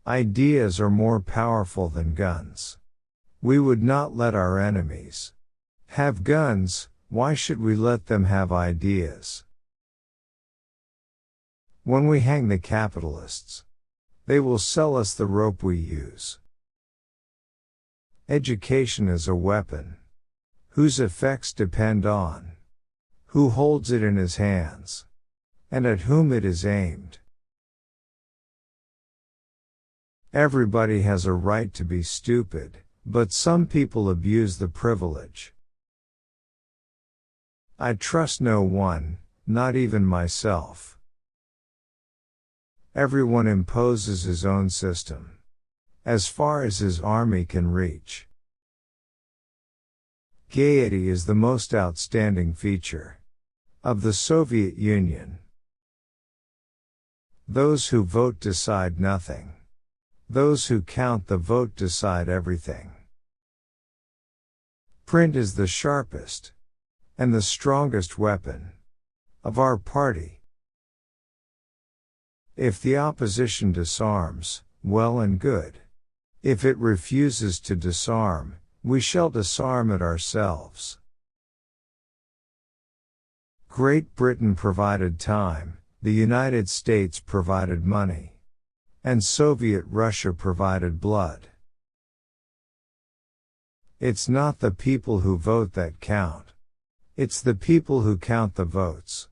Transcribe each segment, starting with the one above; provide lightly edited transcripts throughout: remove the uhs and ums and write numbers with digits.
Ideas are more powerful than guns. We would not let our enemies have guns, why should we let them have ideas? When we hang the capitalists, they will sell us the rope we use. Education is a weapon whose effects depend on who holds it in his hands and at whom it is aimed. Everybody has a right to be stupid, but some people abuse the privilege. I trust no one, not even myself. Everyone imposes his own system, as far as his army can reach. Gaiety is the most outstanding feature of the Soviet Union. Those who vote decide nothing. Those who count the vote decide everything. Print is the sharpest and the strongest weapon of our party. If the opposition disarms, well and good. If it refuses to disarm, we shall disarm it ourselves. Great Britain provided time, the United States provided money, and Soviet Russia provided blood. It's not the people who vote that count. It's the people who count the votes.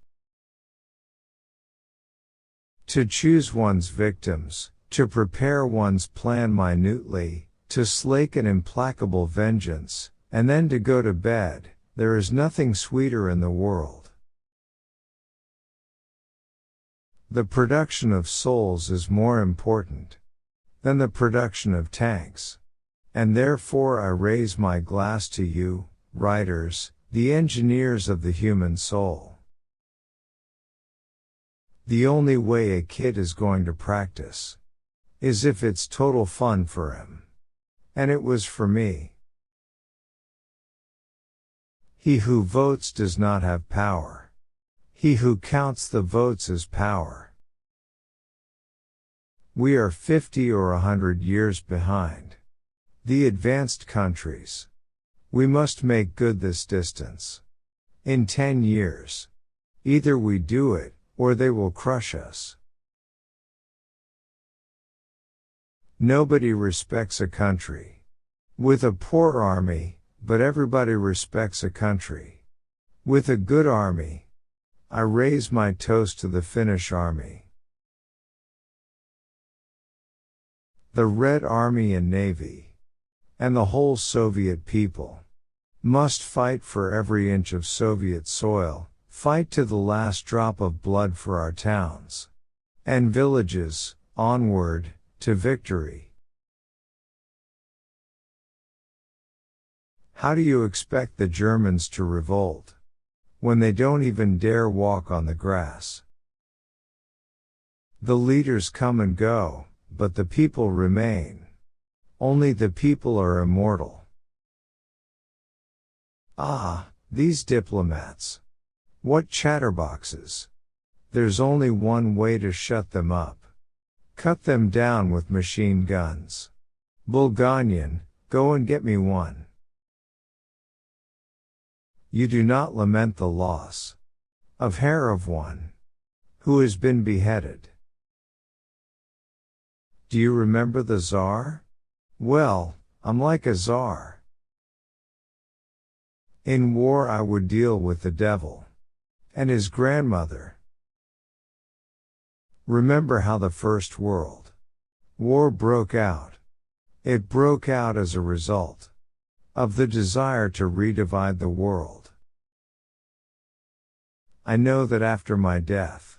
To choose one's victims, to prepare one's plan minutely, to slake an implacable vengeance, and then to go to bed, there is nothing sweeter in the world. The production of souls is more important than the production of tanks. And therefore I raise my glass to you, writers, the engineers of the human soul. The only way a kid is going to practice is if it's total fun for him. And it was for me. He who votes does not have power. He who counts the votes is power. We are 50 or 100 years behind the advanced countries. We must make good this distance. In 10 years. Either we do it, or they will crush us. Nobody respects a country with a poor army, but everybody respects a country with a good army. I raise my toast to the Finnish army. The Red Army and Navy, and the whole Soviet people, must fight for every inch of Soviet soil, fight to the last drop of blood for our towns and villages, onward, to victory. How do you expect the Germans to revolt when they don't even dare walk on the grass? The leaders come and go, but the people remain. Only the people are immortal. Ah, these diplomats. What chatterboxes. There's only one way to shut them up. Cut them down with machine guns. Bulgarian, go and get me one. You do not lament the loss of hair of one who has been beheaded. Do you remember the Tsar? Well, I'm like a Tsar. In war I would deal with the devil and his grandmother. Remember how the First World War broke out. It broke out as a result of the desire to redivide the world. I know that after my death,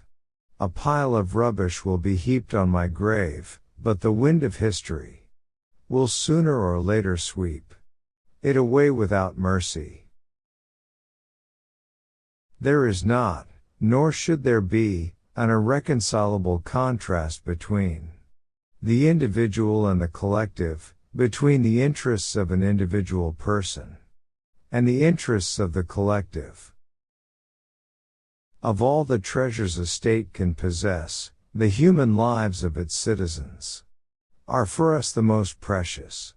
a pile of rubbish will be heaped on my grave, but the wind of history will sooner or later sweep it away without mercy. There is not, nor should there be, an irreconcilable contrast between the individual and the collective, between the interests of an individual person and the interests of the collective. Of all the treasures a state can possess, the human lives of its citizens, are for us the most precious.